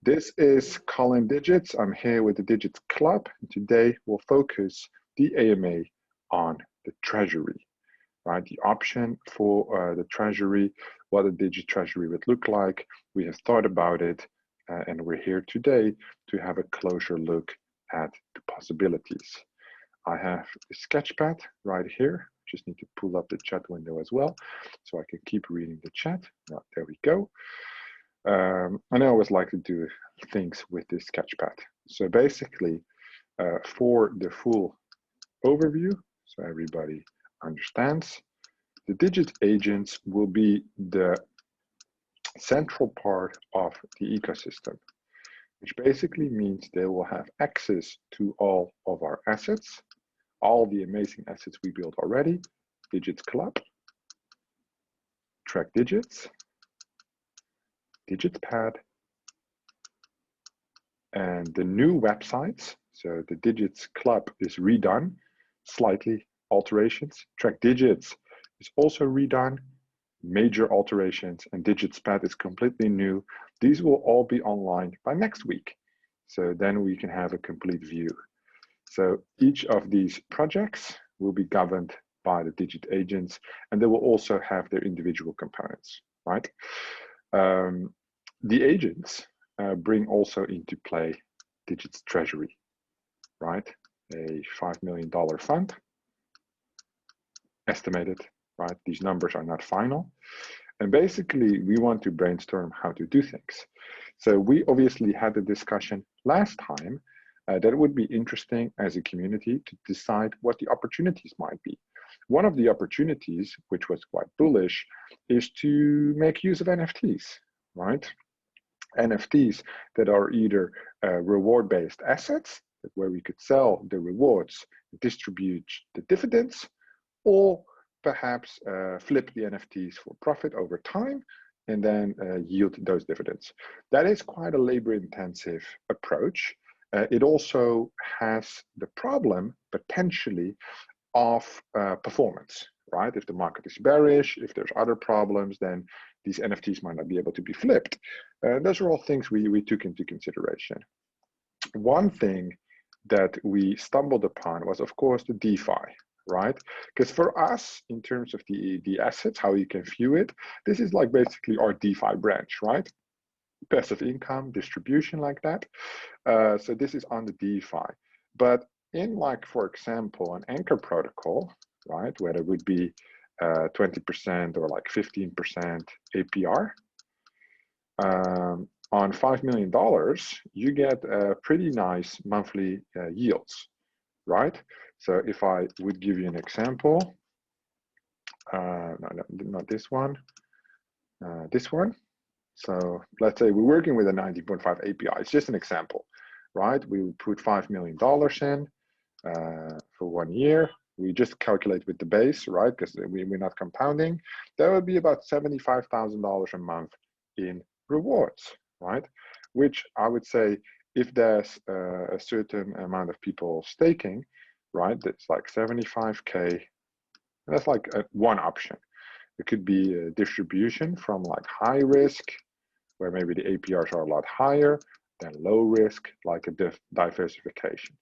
This is Colin Digits. I'm here with the Digits Club. Today we'll focus the AMA on the Treasury, right? The option for the Treasury, what a Digit Treasury would look like. We have thought about it, and we're here today to have a closer look at the possibilities. I have a sketchpad right here. Just need to pull up the chat window as well, so I can keep reading the chat. Oh, there we go. And I always like to do things with this sketchpad. So basically, for the full overview, so everybody understands, the Digit agents will be the central part of the ecosystem, which basically means they will have access to all of our assets, all the amazing assets we built already, Digits Club, Track Digits, DigitsPad, and the new websites. So the Digits Club is redone, slightly alterations. Track Digits is also redone, major alterations, and DigitsPad is completely new. These will all be online by next week. So then we can have a complete view. So each of these projects will be governed by the Digit agents, and they will also have their individual components, right? The agents bring also into play Digits Treasury, right? A $5 million fund, estimated, right? These numbers are not final. And basically, we want to brainstorm how to do things. So we obviously had a discussion last time that it would be interesting as a community to decide what the opportunities might be. One of the opportunities, which was quite bullish, is to make use of NFTs, right? NFTs that are either reward-based assets, where we could sell the rewards, distribute the dividends, or perhaps flip the NFTs for profit over time and then yield those dividends. That is quite a labor-intensive approach. It also has the problem, potentially, of performance, right? If the market is bearish, if there's other problems, then these NFTs might not be able to be flipped. Those are all things we took into consideration. One thing that we stumbled upon was, of course, the DeFi, right? Because for us, in terms of the assets, how you can view it, this is like basically our DeFi branch, right? Passive income, distribution like that. So this is on the DeFi. But in, like, for example, an anchor protocol, right, where there would be 20% or like 15% APR, on $5 million, you get pretty nice monthly yields, right? So if I would give you an example, no, not this one, this one. So let's say we're working with a 90.5 API. It's just an example, right? We would put $5 million in for 1 year. We just calculate with the base, right? Because we're not compounding. That would be about $75,000 a month in rewards, right? Which I would say, if there's a certain amount of people staking, right, that's like 75K. That's like one option. It could be a distribution from like high risk, where maybe the APRs are a lot higher, than low risk, like a diversification,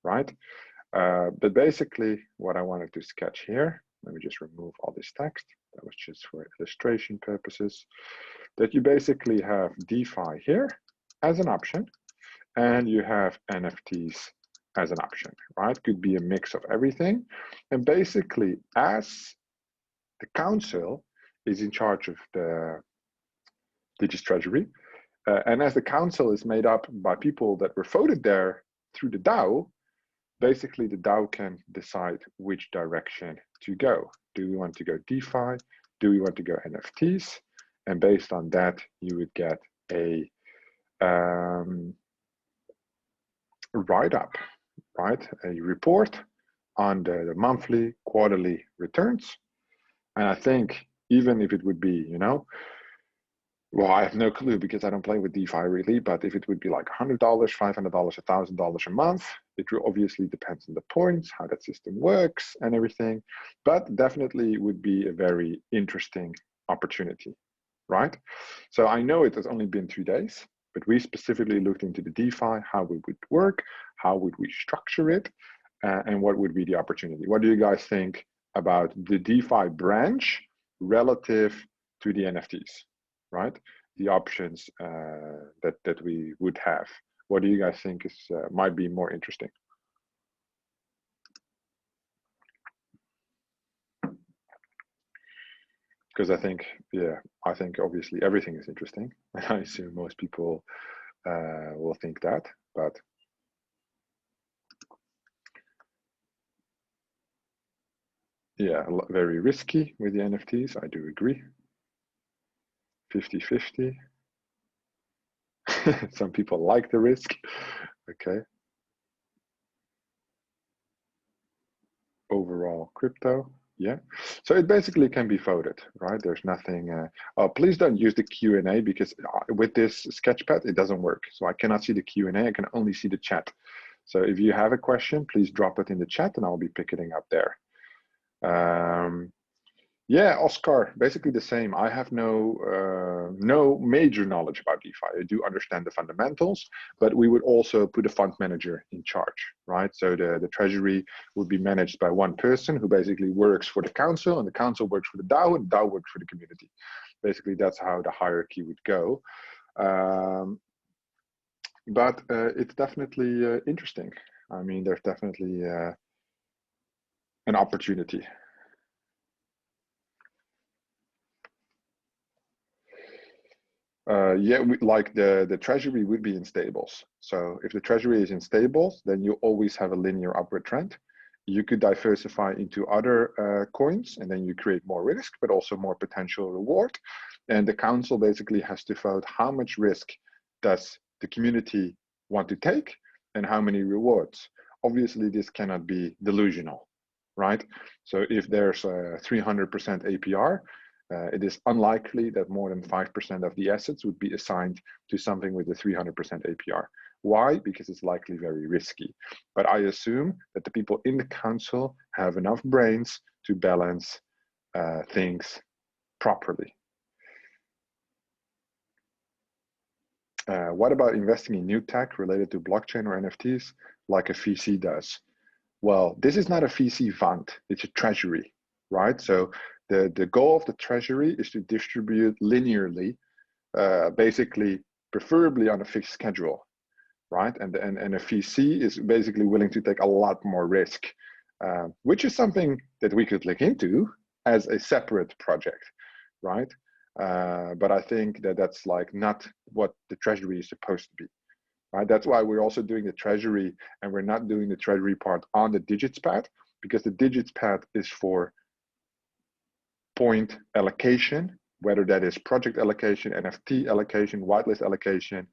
right? But basically, what I wanted to sketch here, let me just remove all this text. That was just for illustration purposes. That you basically have DeFi here as an option, and you have NFTs as an option, right? Could be a mix of everything. And basically, as the council is in charge of the Digits Treasury, and as the council is made up by people that were voted there through the DAO, basically the DAO can decide which direction to go. Do we want to go DeFi? Do we want to go NFTs? And based on that, you would get a write-up, right? A report on the monthly, quarterly returns. And I think even if it would be, you know, well, I have no clue because I don't play with DeFi really, but if it would be like $100, $500, $1,000 a month, it obviously depends on the points, how that system works and everything, but definitely would be a very interesting opportunity, right? So I know it has only been 2 days, But we specifically looked into the DeFi, how it would work, how would we structure it, and what would be the opportunity. What do you guys think about the DeFi branch relative to the NFTs, right? The options that we would have. What do you guys think is might be more interesting? Because I think, yeah, I think obviously everything is interesting. I assume most people will think that, but yeah, very risky with the NFTs. I do agree. 50-50. Some people like the risk. Okay. Overall crypto. Yeah. So it basically can be voted, right? There's nothing. Oh, please don't use the Q&A because with this sketchpad, it doesn't work. So I cannot see the Q&A. I can only see the chat. So if you have a question, please drop it in the chat and I'll be picking it up there. Yeah, Oscar, basically the same. I have no major knowledge about DeFi. I do understand the fundamentals, but we would also put a fund manager in charge, right? So the treasury would be managed by one person who basically works for the council, and the council works for the DAO, and the DAO works for the community. Basically, that's how the hierarchy would go. But it's definitely interesting. I mean, there's definitely an opportunity. Yeah, like the treasury would be in stables. So if the treasury is in stables, then you always have a linear upward trend. You could diversify into other coins, and then you create more risk, but also more potential reward. And the council basically has to vote how much risk does the community want to take and how many rewards. Obviously, this cannot be delusional, right? So if there's a 300% APR, it is unlikely that more than 5% of the assets would be assigned to something with a 300% APR. Why? Because it's likely very risky. But I assume that the people in the council have enough brains to balance things properly. What about investing in new tech related to blockchain or NFTs like a VC does? Well, this is not a VC fund, it's a treasury, right? So the goal of the treasury is to distribute linearly, basically, preferably on a fixed schedule, right? And a VC is basically willing to take a lot more risk, which is something that we could look into as a separate project, right? But I think that that's like not what the treasury is supposed to be, right? That's why we're also doing the treasury, and we're not doing the treasury part on the DigitsPad, because the DigitsPad is for point allocation, whether that is project allocation, NFT allocation, whitelist allocation,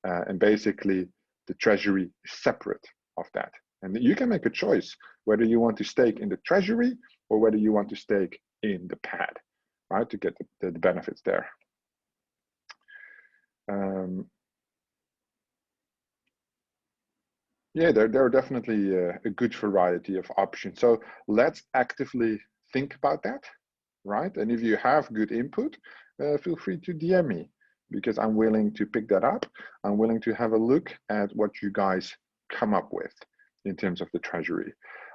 and basically the treasury is separate of that. And you can make a choice whether you want to stake in the treasury or whether you want to stake in the pad, right, to get the benefits there. Yeah, there are definitely a good variety of options. So let's actively think about that, right? And if you have good input, feel free to DM me, because I'm willing to pick that up. I'm willing to have a look at what you guys come up with in terms of the treasury.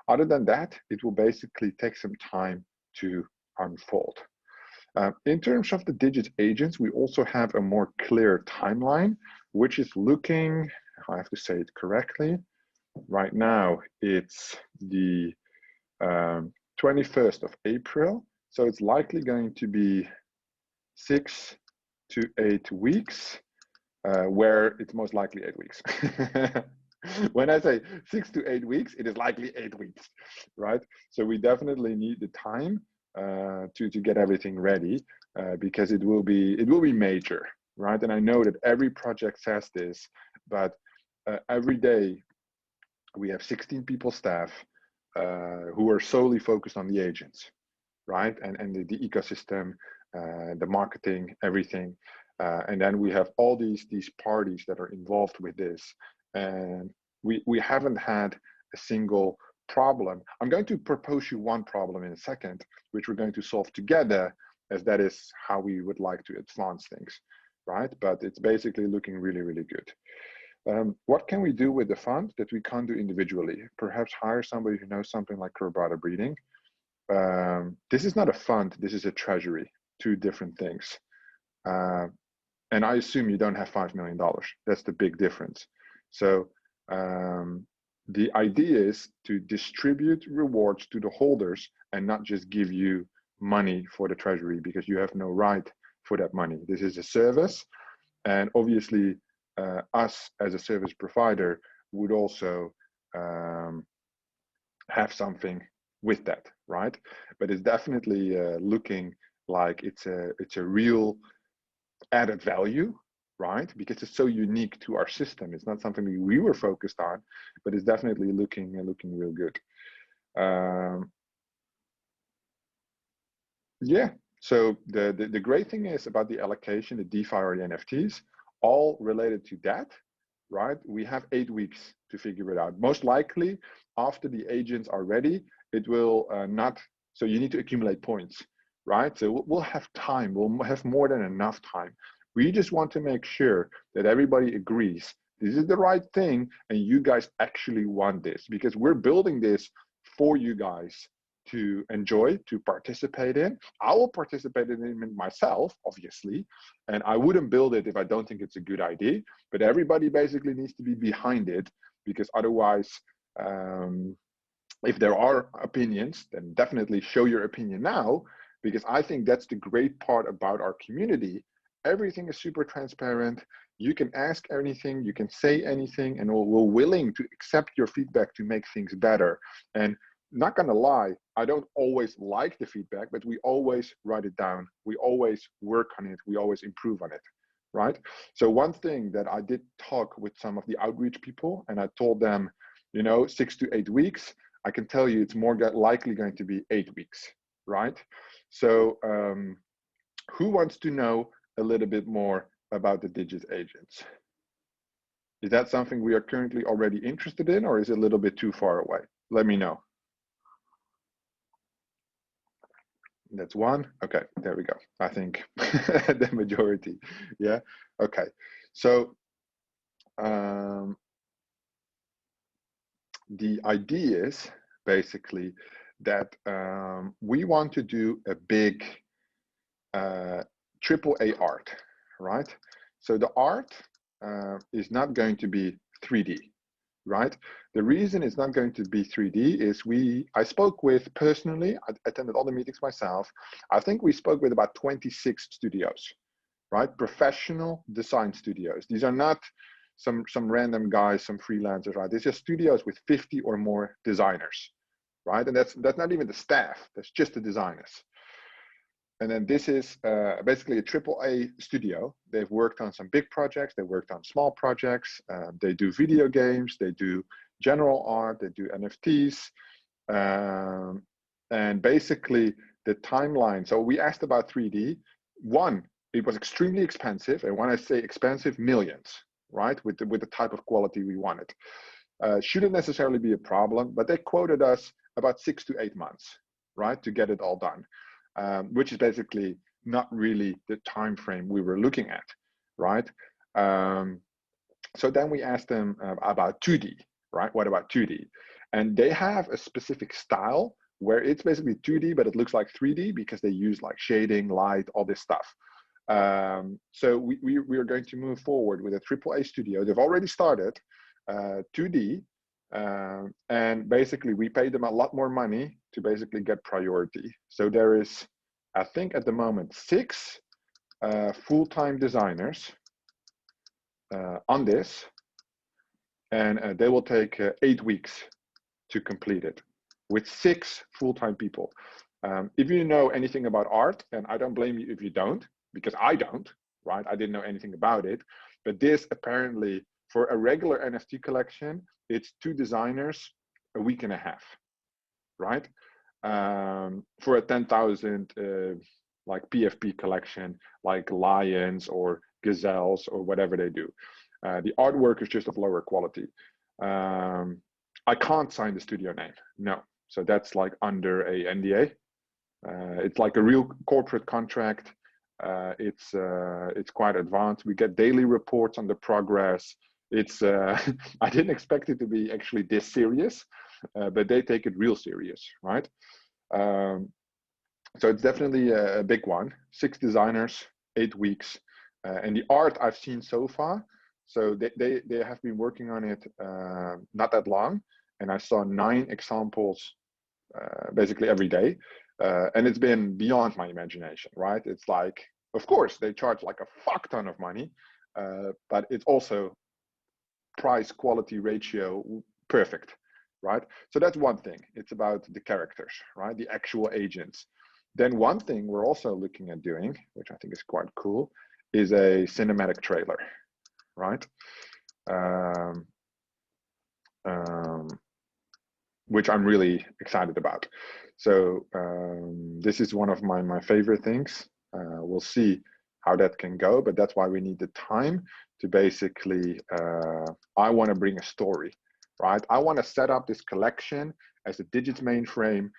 Other than that, it will basically take some time to unfold. In terms of the Digits agents, we also have a more clear timeline, which is looking, I have to say it correctly, right now it's the 21st of April. So it's likely going to be 6 to 8 weeks, where it's most likely 8 weeks. When I say 6 to 8 weeks, it is likely 8 weeks, right? So we definitely need the time to get everything ready, because it will be major, right? And I know that every project says this, but every day we have 16 people staff who are solely focused on the agents, right? And the ecosystem, the marketing, everything. And then we have all these parties that are involved with this. And we haven't had a single problem. I'm going to propose you one problem in a second, which we're going to solve together, as that is how we would like to advance things. right? But it's basically looking really, really good. What can we do with the fund that we can't do individually? Perhaps hire somebody who knows something like Kurbada breeding. This is not a fund, this is a treasury, two different things. And I assume you don't have $5 million. That's the big difference. So the idea is to distribute rewards to the holders and not just give you money for the treasury, because you have no right for that money. This is a service. And obviously, us as a service provider would also have something with that, right? But it's definitely looking like it's a real added value, right? Because it's so unique to our system. It's not something we were focused on, but it's definitely looking real good. Yeah. So the great thing is about the allocation, the DeFi or the NFTs, all related to that, right? We have 8 weeks to figure it out. Most likely, after the agents are ready, it will not. So you need to accumulate points, right? So we'll have time. We'll have more than enough time. We just want to make sure that everybody agrees this is the right thing and you guys actually want this, because we're building this for you guys to enjoy, to participate in. I will participate in it myself, obviously, and I wouldn't build it if I don't think it's a good idea, but everybody basically needs to be behind it, because otherwise, if there are opinions, then definitely show your opinion now, because I think that's the great part about our community. Everything is super transparent. You can ask anything, you can say anything, and we're willing to accept your feedback to make things better. And not gonna lie, I don't always like the feedback, but we always write it down. We always work on it. We always improve on it, right? So one thing that I did talk with some of the outreach people, and I told them, 6 to 8 weeks, I can tell you it's more likely going to be 8 weeks, right? So who wants to know a little bit more about the Digits agents? Is that something we are currently already interested in, or is it a little bit too far away? Let me know. That's one. Okay, there we go. I think the majority. Yeah. Okay. So the idea is basically that we want to do a big AAA art, right? So the art is not going to be 3D, right? The reason it's not going to be 3D is I spoke with, personally, I attended all the meetings myself. I think we spoke with about 26 studios, right? Professional design studios. These are not some random guys, some freelancers, right? These are studios with 50 or more designers, right? And that's not even the staff, that's just the designers. And then this is basically a AAA studio. They've worked on some big projects. They worked on small projects. They do video games. They do general art. They do NFTs. And basically the timeline. So we asked about 3D. One, it was extremely expensive. And when I say expensive, millions, right? With the type of quality we wanted. Shouldn't necessarily be a problem, but they quoted us about 6 to 8 months, right? To get it all done. Which is basically not really the time frame we were looking at, right? So then we asked them about 2D, right? What about 2D? And they have a specific style where it's basically 2D, but it looks like 3D because they use like shading, light, all this stuff. So we are going to move forward with a AAA studio. They've already started 2D. And basically we paid them a lot more money to basically get priority. So there is, I think at the moment, 6 full-time designers on this, and they will take 8 weeks to complete it with 6 full-time people. If you know anything about art, and I don't blame you if you don't, because I don't, right? I didn't know anything about it, but this apparently, for a regular NFT collection, it's 2 designers a week and a half, right? For a 10,000 like PFP collection, like lions or gazelles or whatever they do. The artwork is just of lower quality. I can't sign the studio name, no. So that's like under a NDA. It's like a real corporate contract. It's quite advanced. We get daily reports on the progress. It's I didn't expect it to be actually this serious, but they take it real serious, right? So it's definitely a big one. 6 designers, 8 weeks, and the art I've seen so far. So they have been working on it not that long, and I saw 9 examples basically every day, and it's been beyond my imagination, right? It's like, of course, they charge like a fuck ton of money, but it's also price quality ratio perfect, right? So that's one thing. It's about the characters, right? The actual agents. Then one thing we're also looking at doing, which I think is quite cool, is a cinematic trailer, right? Which I'm really excited about. So this is one of my favorite things. We'll see how that can go, but that's why we need the time to basically, I want to bring a story, right? I want to set up this collection as a Digits mainframe,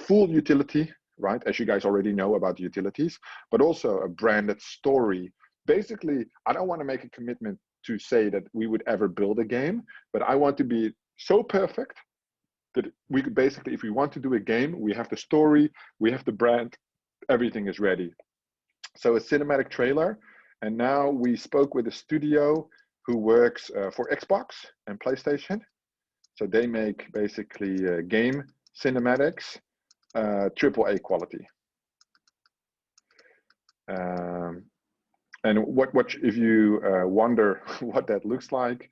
full utility, right? As you guys already know about utilities, but also a branded story. Basically, I don't want to make a commitment to say that we would ever build a game, but I want to be so perfect that we could basically, if we want to do a game, we have the story, we have the brand, everything is ready. So a cinematic trailer. And now we spoke with a studio who works for Xbox and PlayStation. So they make basically game cinematics, AAA quality. And what if you wonder what that looks like,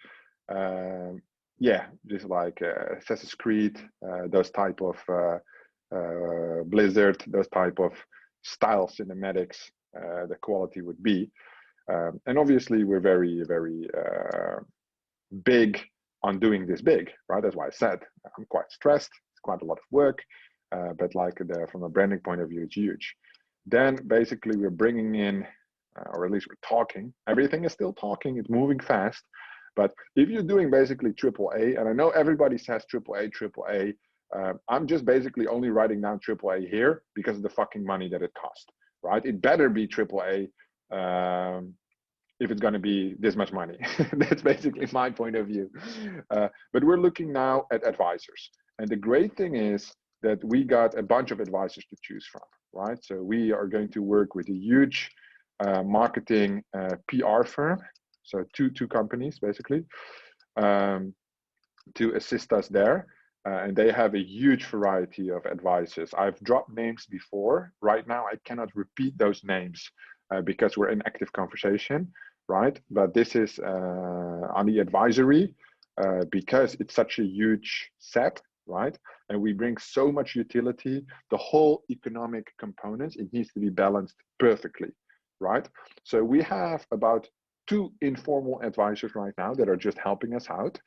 yeah, just like Assassin's Creed, those type of Blizzard, those type of style cinematics, the quality would be. And obviously we're very, very big on doing this big, right? That's why I said I'm quite stressed. It's quite a lot of work, but like from a branding point of view, it's huge. Then basically we're bringing in, or at least we're talking. Everything is still talking. It's moving fast. But if you're doing basically AAA, and I know everybody says AAA, I'm just basically only writing down AAA here because of the fucking money that it costs, right? It better be AAA if it's going to be this much money. That's basically my point of view. But we're looking now at advisors. And the great thing is that we got a bunch of advisors to choose from, right? So we are going to work with a huge marketing PR firm. So two companies basically to assist us there. And they have a huge variety of advisors. I've dropped names before. Right now, I cannot repeat those names because we're in active conversation, right? But this is on the advisory because it's such a huge set, right? And we bring so much utility, the whole economic components, it needs to be balanced perfectly, right? So we have about 2 informal advisors right now that are just helping us out.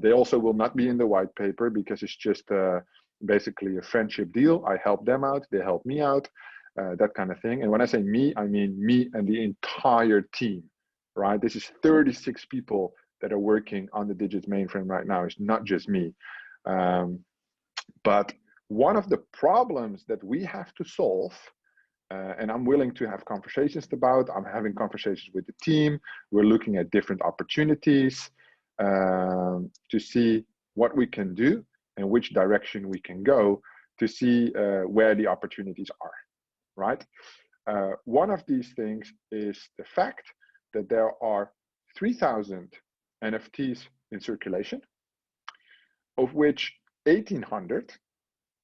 They also will not be in the white paper because it's just basically a friendship deal. I help them out, they help me out, that kind of thing. And when I say me, I mean me and the entire team, right? This is 36 people that are working on the Digits mainframe right now. It's not just me. But one of the problems that we have to solve, and I'm willing to have conversations about, I'm having conversations with the team, we're looking at different opportunities to see what we can do and which direction we can go to see where the opportunities are, right? One of these things is the fact that there are 3,000 NFTs in circulation, of which 1,800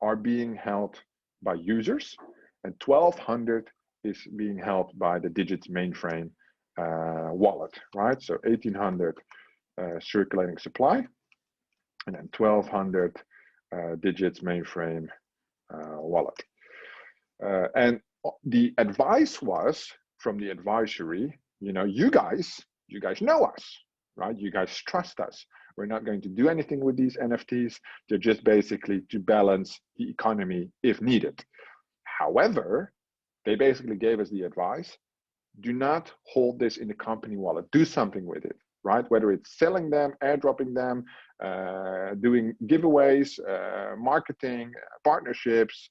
are being held by users and 1,200 is being held by the Digits mainframe wallet, right? So 1,800 circulating supply, and then 1,200 Digits mainframe wallet. And the advice was from the advisory, you know, you guys know us, right? You guys trust us. We're not going to do anything with these NFTs. They're just basically to balance the economy if needed. However, they basically gave us the advice, do not hold this in the company wallet, do something with it, right? Whether it's selling them, airdropping them, doing giveaways, marketing, partnerships,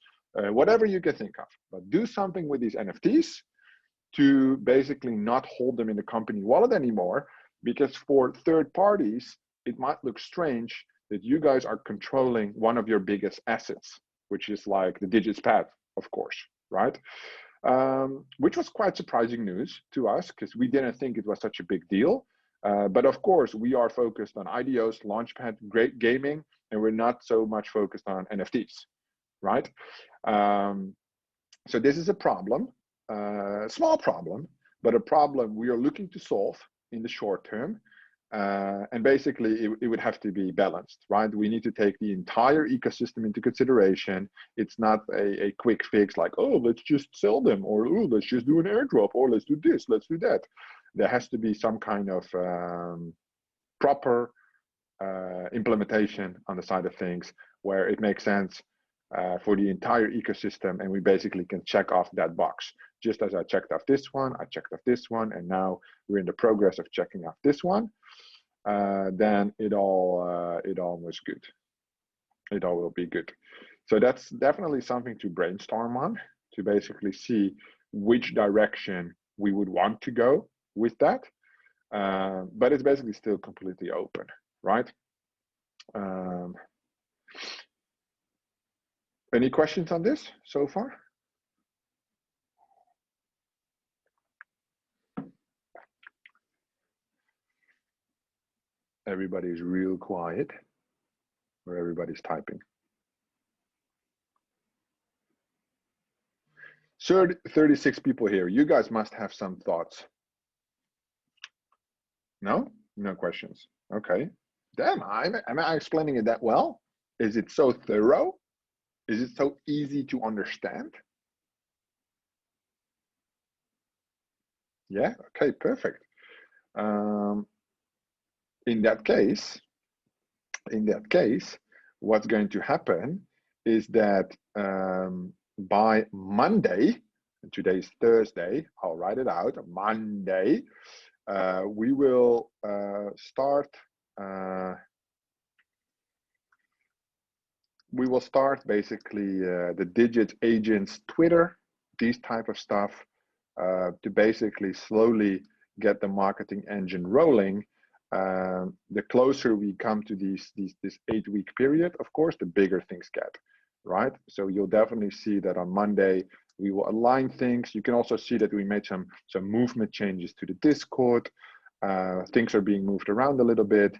whatever you can think of. But do something with these NFTs to basically not hold them in the company wallet anymore, because for third parties, it might look strange that you guys are controlling one of your biggest assets, which is like the DigitsClub, of course, right? Which was quite surprising news to us because we didn't think it was such a big deal. But of course, we are focused on IDOs, Launchpad, great gaming, and we're not so much focused on NFTs, right? So this is a problem, small problem, but a problem we are looking to solve in the short term. And basically, it would have to be balanced, right? We need to take the entire ecosystem into consideration. It's not a quick fix like, oh, let's just sell them, or oh, let's just do an airdrop, or let's do this, let's do that. There has to be some kind of proper implementation on the side of things where it makes sense for the entire ecosystem, and we basically can check off that box. Just as I checked off this one, I checked off this one, and now we're in the progress of checking off this one. Then it all was good. It all will be good. So that's definitely something to brainstorm on, to basically see which direction we would want to go with that. But it's basically still completely open, right? Any questions on this so far? Everybody's real quiet, or everybody's typing. 36 people here. You guys must have some thoughts. No? No questions. Okay. Damn, am I explaining it that well? Is it so thorough? Is it so easy to understand? Yeah, okay, perfect. In that case, what's going to happen is that by Monday, today's Thursday, I'll write it out, Monday, we will start basically the Digits agents Twitter, these type of stuff, to basically slowly get the marketing engine rolling. The closer we come to this 8-week period, of course, the bigger things get, right? So you'll definitely see that on Monday, we will align things. You can also see that we made some movement changes to the Discord. Things are being moved around a little bit,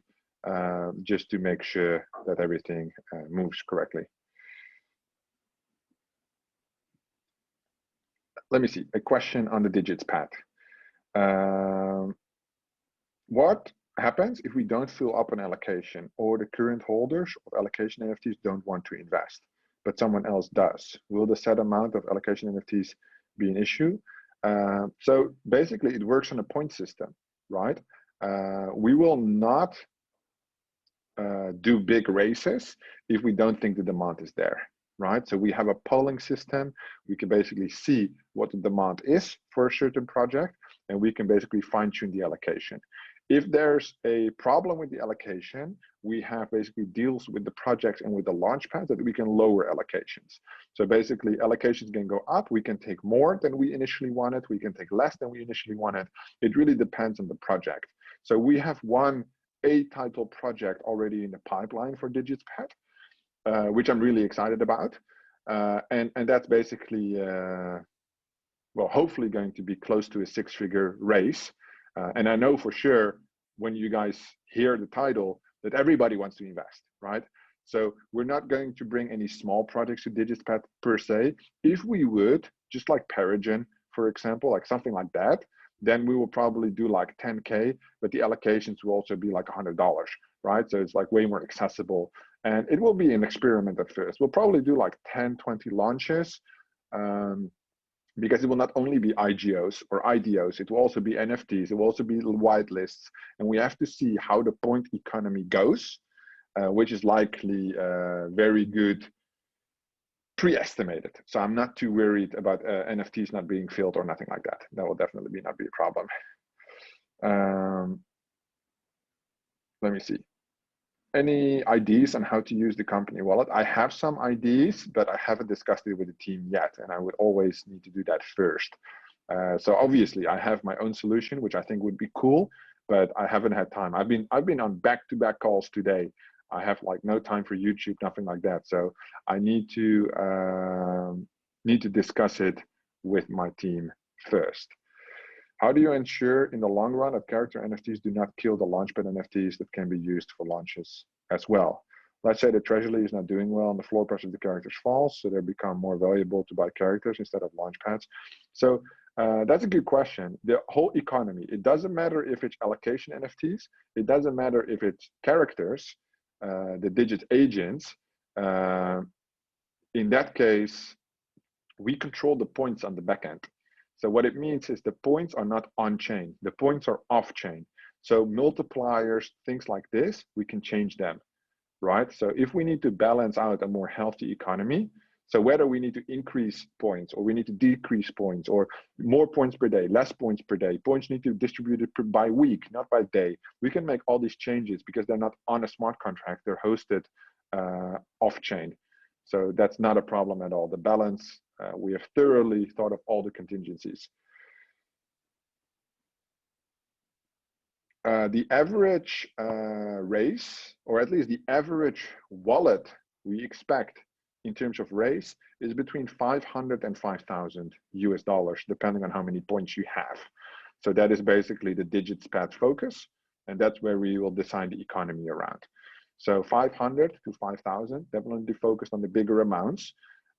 just to make sure that everything moves correctly. Let me see, a question on the Digits path. What happens if we don't fill up an allocation, or the current holders of allocation NFTs don't want to invest, but someone else does? Will the set amount of allocation NFTs be an issue? So basically it works on a point system, right? We will not do big races if we don't think the demand is there, right? So we have a polling system. We can basically see what the demand is for a certain project, and we can basically fine tune the allocation. If there's a problem with the allocation, we have basically deals with the projects and with the launchpad that we can lower allocations. So basically allocations can go up. We can take more than we initially wanted. We can take less than we initially wanted. It really depends on the project. So we have one A-title project already in the pipeline for DigitsClub, which I'm really excited about. And that's basically, well, hopefully going to be close to a 6-figure raise. And I know for sure when you guys hear the title that everybody wants to invest, right? So we're not going to bring any small projects to DigitsClub per se. If we would, just like Peregrine, for example, like something like that, then we will probably do like 10K, but the allocations will also be like $100, right? So it's like way more accessible. And it will be an experiment at first. We'll probably do like 10, 20 launches. Because it will not only be IGOs or IDOs, it will also be NFTs, it will also be whitelists. And we have to see how the point economy goes, which is likely very good pre-estimated. So I'm not too worried about NFTs not being filled or nothing like that. That will definitely not be a problem. Let me see. any ideas on how to use the company wallet? I have some ideas, but I haven't discussed it with the team yet, and I would always need to do that first. So obviously, I have my own solution, which I think would be cool, but I haven't had time. I've been on back-to-back calls today. I have like no time for YouTube, nothing like that. So I need to discuss it with my team first. How do you ensure in the long run that character NFTs do not kill the launchpad NFTs that can be used for launches as well? Let's say the treasury is not doing well and the floor price of the characters falls, so they become more valuable to buy characters instead of launchpads. So that's a good question. The whole economy, it doesn't matter if it's allocation NFTs, it doesn't matter if it's characters, the digit agents. In that case, we control the points on the back end. So what it means is the points are not on-chain, the points are off-chain. So multipliers, things like this, we can change them, right? So if we need to balance out a more healthy economy, so whether we need to increase points or we need to decrease points or more points per day, less points per day, points need to be distributed by week, not by day. We can make all these changes because they're not on a smart contract, they're hosted off-chain. So that's not a problem at all. The balance, we have thoroughly thought of all the contingencies. The average raise, or at least the average wallet we expect in terms of raise, is between 500 and 5,000 US dollars, depending on how many points you have. So that is basically the DigitsClub focus, and that's where we will design the economy around. So 500 to 5,000, definitely focused on the bigger amounts.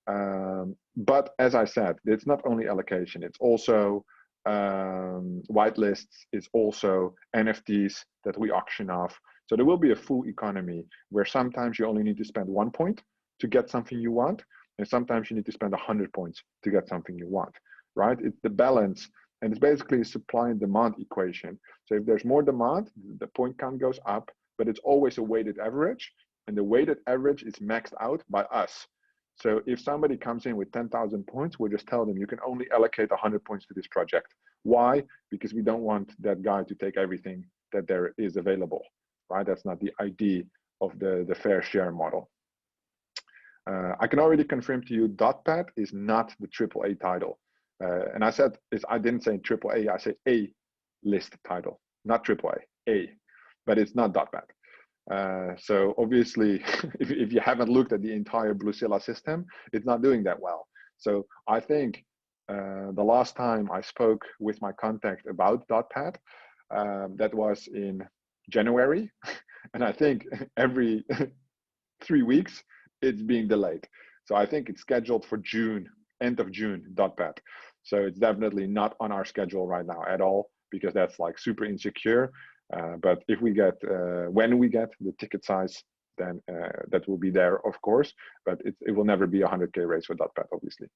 But as I said, it's not only allocation, it's also whitelists, it's also NFTs that we auction off. So there will be a full economy where sometimes you only need to spend 1 point to get something you want, and sometimes you need to spend 100 points to get something you want, right? It's the balance, and it's basically a supply and demand equation. So if there's more demand, the point count goes up, but it's always a weighted average, and the weighted average is maxed out by us. So if somebody comes in with 10,000 points, we'll just tell them you can only allocate 100 points to this project. Why? Because we don't want that guy to take everything that there is available, right? That's not the idea of the fair share model. I can already confirm to you, .pad is not the AAA title. And I said, I didn't say AAA, I say A list title, not AAA, A, but it's not .pad. So obviously, if you haven't looked at the entire Bluezilla system, it's not doing that well. So I think the last time I spoke with my contact about .pad, that was in January. And I think every 3 weeks, it's being delayed. So I think it's scheduled for June, end of June, .pad. So it's definitely not on our schedule right now at all, because that's like super insecure. But if we get, when we get the ticket size, then that will be there, of course, but it will never be a 100K race for .pad, obviously.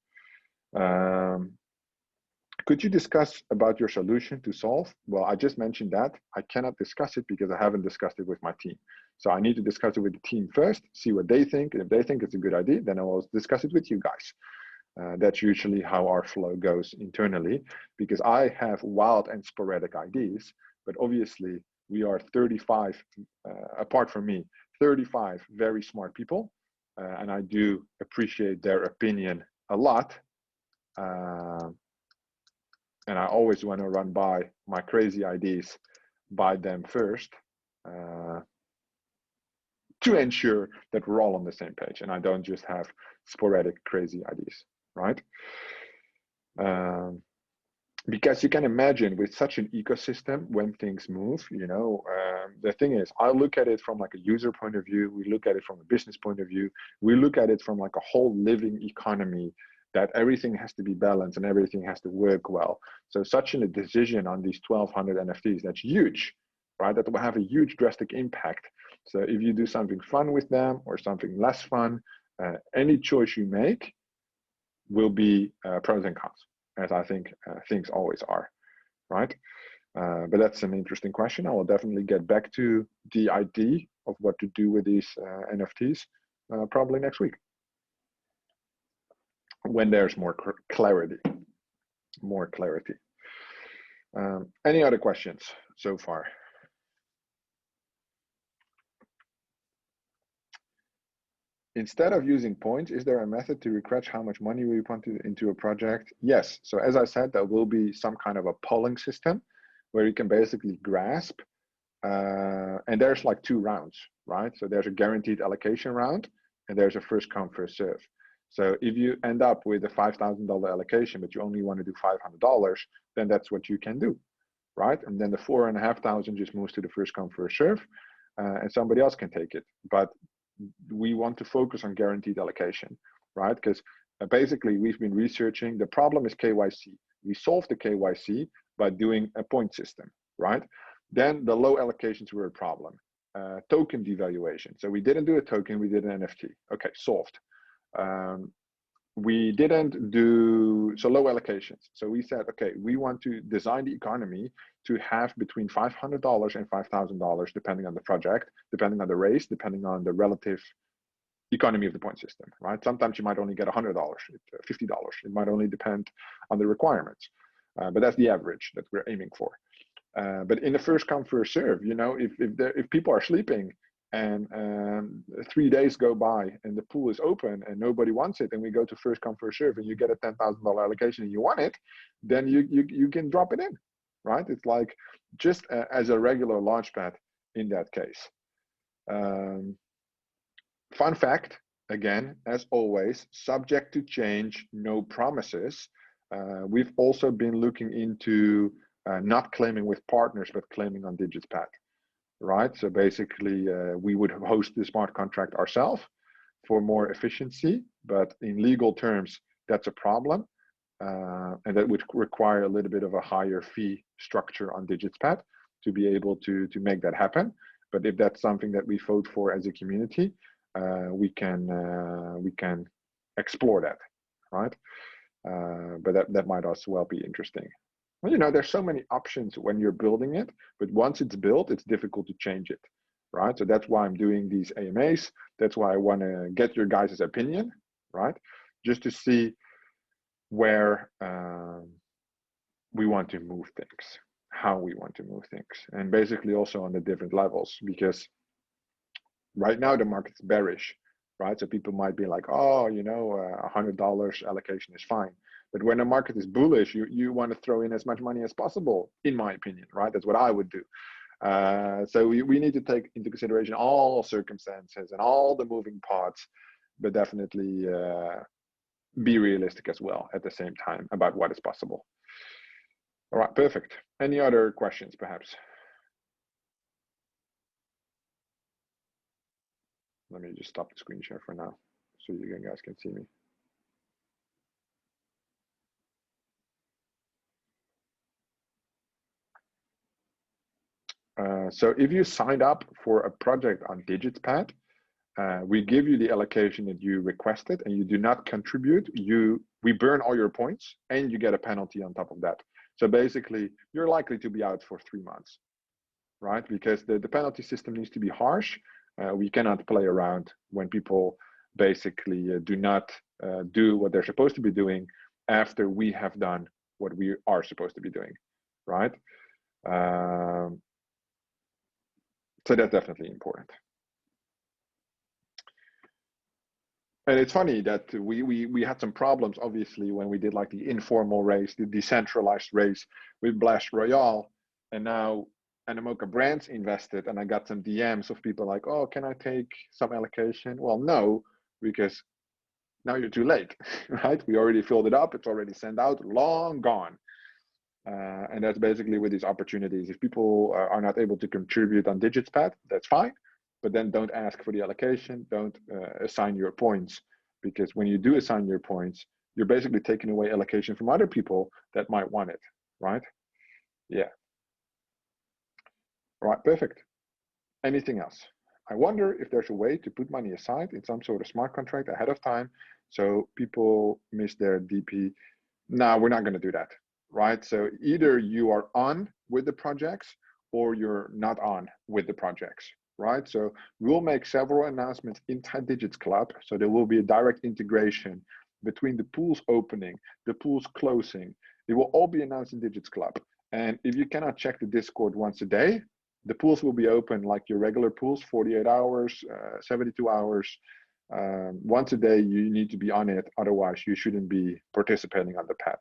Could you discuss about your solution to solve? Well, I just mentioned that. I cannot discuss it because I haven't discussed it with my team. So I need to discuss it with the team first, see what they think. And if they think it's a good idea, then I will discuss it with you guys. That's usually how our flow goes internally, because I have wild and sporadic ideas, but obviously we are 35, apart from me, 35 very smart people. And I do appreciate their opinion a lot. And I always want to run by my crazy ideas by them first, to ensure that we're all on the same page and I don't just have sporadic crazy ideas, right? Because you can imagine with such an ecosystem, when things move, the thing is, I look at it from like a user point of view, we look at it from a business point of view, we look at it from like a whole living economy, that everything has to be balanced and everything has to work well. So such a decision on these 1,200 NFTs, that's huge, right? That will have a huge drastic impact. So if you do something fun with them or something less fun, any choice you make will be pros and cons, as I think things always are, right? But that's an interesting question. I will definitely get back to the idea of what to do with these NFTs probably next week, when there's more clarity. Any other questions so far? Instead of using points, is there a method to request how much money we put into a project? Yes. So as I said, there will be some kind of a polling system where you can basically grasp, and there's like 2 rounds, right? So there's a guaranteed allocation round, and there's a first come, first serve. So if you end up with a $5,000 allocation, but you only want to do $500, then that's what you can do, right? And then the 4,500 just moves to the first come, first serve, and somebody else can take it. But we want to focus on guaranteed allocation, right? Because basically we've been researching, the problem is KYC. We solved the KYC by doing a point system, right? Then the low allocations were a problem. Token devaluation. So we didn't do a token, we did an NFT. Okay, solved. We didn't do, so low allocations. So we said, okay, we want to design the economy to have between $500 and $5,000, depending on the project, depending on the race, depending on the relative economy of the point system, right? Sometimes you might only get $100, $50. It might only depend on the requirements, but that's the average that we're aiming for. But in the first come, first serve, you know, if people are sleeping and 3 days go by and the pool is open and nobody wants it, and we go to first come, first serve, and you get a $10,000 allocation and you want it, then you can drop it in, right? It's like just as a regular launchpad in that case. Fun fact, again, as always, subject to change, no promises. We've also been looking into not claiming with partners, but claiming on DigitsClub, right? So basically, we would host the smart contract ourselves for more efficiency, but in legal terms, that's a problem. And that would require a little bit of a higher fee structure on DigitsClub to be able to make that happen. But if that's something that we vote for as a community, we can explore that, right? But that might as well be interesting. Well, you know, there's so many options when you're building it, but once it's built, it's difficult to change it, right? So that's why I'm doing these AMAs. That's why I want to get your guys' opinion, right? Just to see where we want to move things, how we want to move things, and basically also on the different levels, because right now the market's bearish, right? So people might be like, oh, you know, $100 allocation is fine. But when the market is bullish, you want to throw in as much money as possible, in my opinion, right? That's what I would do. So we need to take into consideration all circumstances and all the moving parts, but definitely be realistic as well at the same time about what is possible. All right, perfect. Any other questions, perhaps? Let me just stop the screen share for now so you guys can see me. So if you signed up for a project on DigitsClub, we give you the allocation that you requested and you do not contribute, we burn all your points and you get a penalty on top of that. So basically, you're likely to be out for 3 months, right? Because the penalty system needs to be harsh. We cannot play around when people basically do not do what they're supposed to be doing after we have done what we are supposed to be doing, right? So that's definitely important. And it's funny that we had some problems, obviously, when we did like the informal race, the decentralized race with Blast Royale, and now Animoca Brands invested, and I got some DMs of people like, oh, can I take some allocation? Well, no, because now you're too late, right? We already filled it up, it's already sent out, long gone. And that's basically with these opportunities. If people are not able to contribute on DigitsClub, that's fine, but then don't ask for the allocation, don't assign your points, because when you do assign your points, you're basically taking away allocation from other people that might want it, right? Yeah. All right, perfect. Anything else? I wonder if there's a way to put money aside in some sort of smart contract ahead of time so people miss their DP. No, we're not going to do that, right? So either you are on with the projects or you're not on with the projects, right? So we'll make several announcements inside DigitsClub. So there will be a direct integration between the pools opening, the pools closing. It will all be announced in DigitsClub. And if you cannot check the Discord once a day, the pools will be open like your regular pools, 48 hours, 72 hours. Once a day, you need to be on it. Otherwise, you shouldn't be participating on the pad.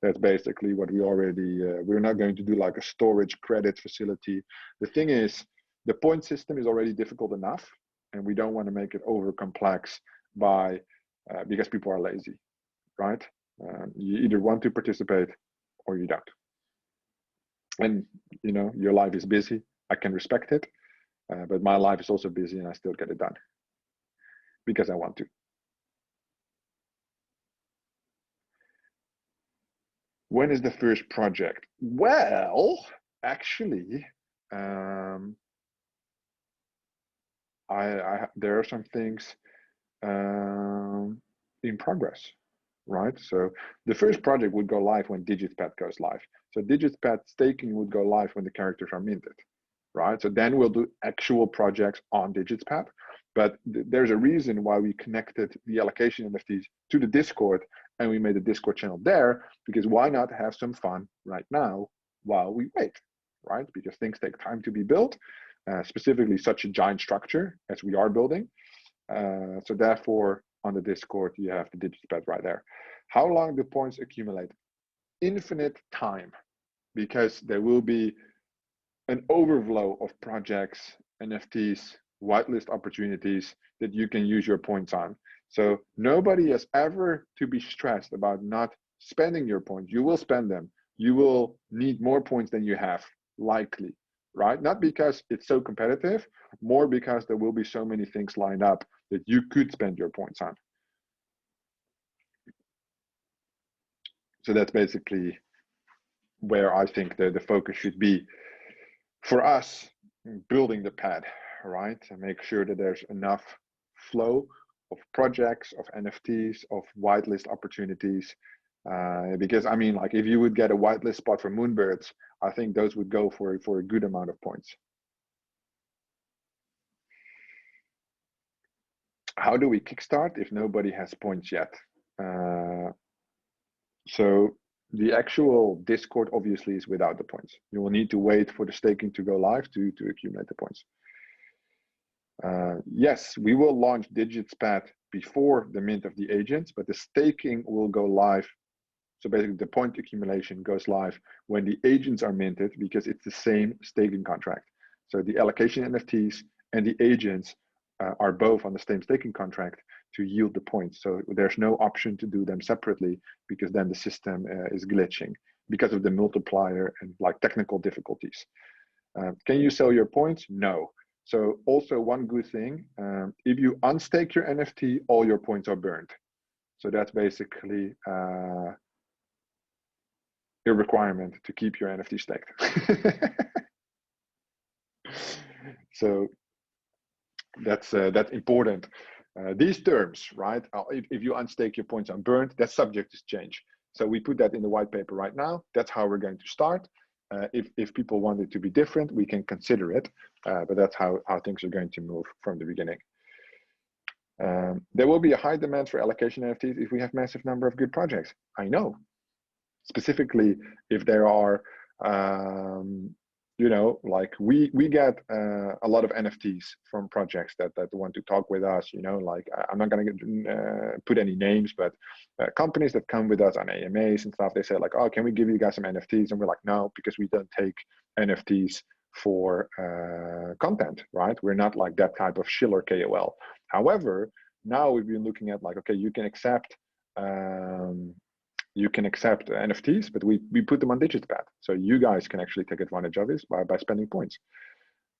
That's basically what we already, we're not going to do like a storage credit facility. The thing is, the point system is already difficult enough, and we don't want to make it over complex by, because people are lazy, right? You either want to participate or you don't. And, you know, your life is busy. I can respect it, but my life is also busy and I still get it done because I want to. When is the first project? Well, actually, there are some things in progress, right? So the first project would go live when DigitsClub goes live. So DigitsClub staking would go live when the characters are minted, right? So then we'll do actual projects on DigitsClub. But there's a reason why we connected the allocation NFTs to the Discord and we made a Discord channel there, because why not have some fun right now while we wait, right? Because things take time to be built, specifically such a giant structure as we are building. So therefore, on the Discord, you have the DigitsClub right there. How long do points accumulate? Infinite time, because there will be an overflow of projects, NFTs, whitelist opportunities that you can use your points on. So nobody has ever to be stressed about not spending your points. You will spend them. You will need more points than you have, likely, right? Not because it's so competitive, more because there will be so many things lined up that you could spend your points on. So that's basically where I think the focus should be for us, building the pad, right? And make sure that there's enough flow of projects, of NFTs, of whitelist opportunities. Because I mean, like if you would get a whitelist spot for Moonbirds, I think those would go for a good amount of points. How do we kickstart if nobody has points yet? So the actual Discord obviously is without the points. You will need to wait for the staking to go live to accumulate the points. Yes, we will launch DigitsClub before the mint of the agents, but the staking will go live. So basically the point accumulation goes live when the agents are minted, because it's the same staking contract. So the allocation NFTs and the agents are both on the same staking contract to yield the points. So there's no option to do them separately, because then the system is glitching because of the multiplier and like technical difficulties. Can you sell your points? No. So also one good thing, if you unstake your NFT, all your points are burned. So that's basically a requirement to keep your NFT staked. So that's important. These terms, right? If you unstake your points are burned, that's subject to change. So we put that in the white paper right now. That's how we're going to start. If people want it to be different, we can consider it, but that's how things are going to move from the beginning. There will be a high demand for allocation NFTs if we have massive number of good projects. I know, specifically if there are, you know, like we get a lot of NFTs from projects that want to talk with us, you know, like I'm not going to put any names, but companies that come with us on AMAs and stuff, they say like, oh, can we give you guys some NFTs? And we're like, no, because we don't take NFTs for content, right? We're not like that type of shiller KOL. However, now we've been looking at like, okay, you can accept NFTs, but we put them on DigitsClub, so you guys can actually take advantage of this by spending points.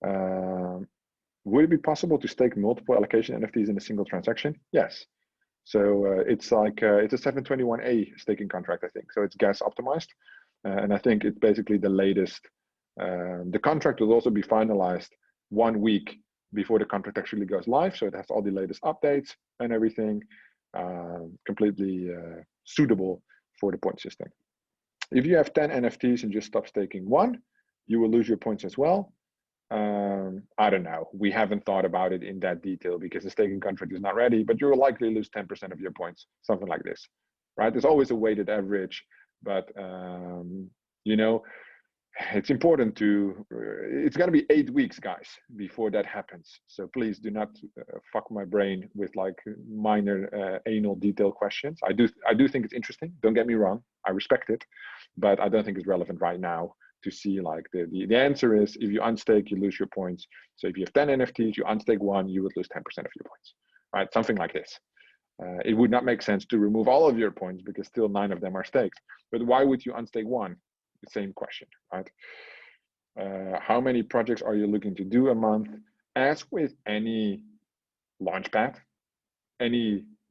Would it be possible to stake multiple allocation NFTs in a single transaction? Yes. So it's like it's a 721A staking contract, I think. So it's gas optimized, and I think it's basically the latest. The contract will also be finalized 1 week before the contract actually goes live, so it has all the latest updates and everything, completely suitable for the point system. If you have 10 NFTs and just stop staking one, you will lose your points as well. I don't know. We haven't thought about it in that detail because the staking contract is not ready, but you will likely lose 10% of your points, something like this, right? There's always a weighted average, but you know, it's important to, it's going to be 8 weeks, guys, before that happens. So please do not fuck my brain with like minor anal detail questions. I do think it's interesting. Don't get me wrong. I respect it, but I don't think it's relevant right now to see like the answer is if you unstake, you lose your points. So if you have 10 NFTs, you unstake one, you would lose 10% of your points, right? Something like this. It would not make sense to remove all of your points because still 9 of them are staked. But why would you unstake one? The same question, right? How many projects are you looking to do a month? As with any launchpad,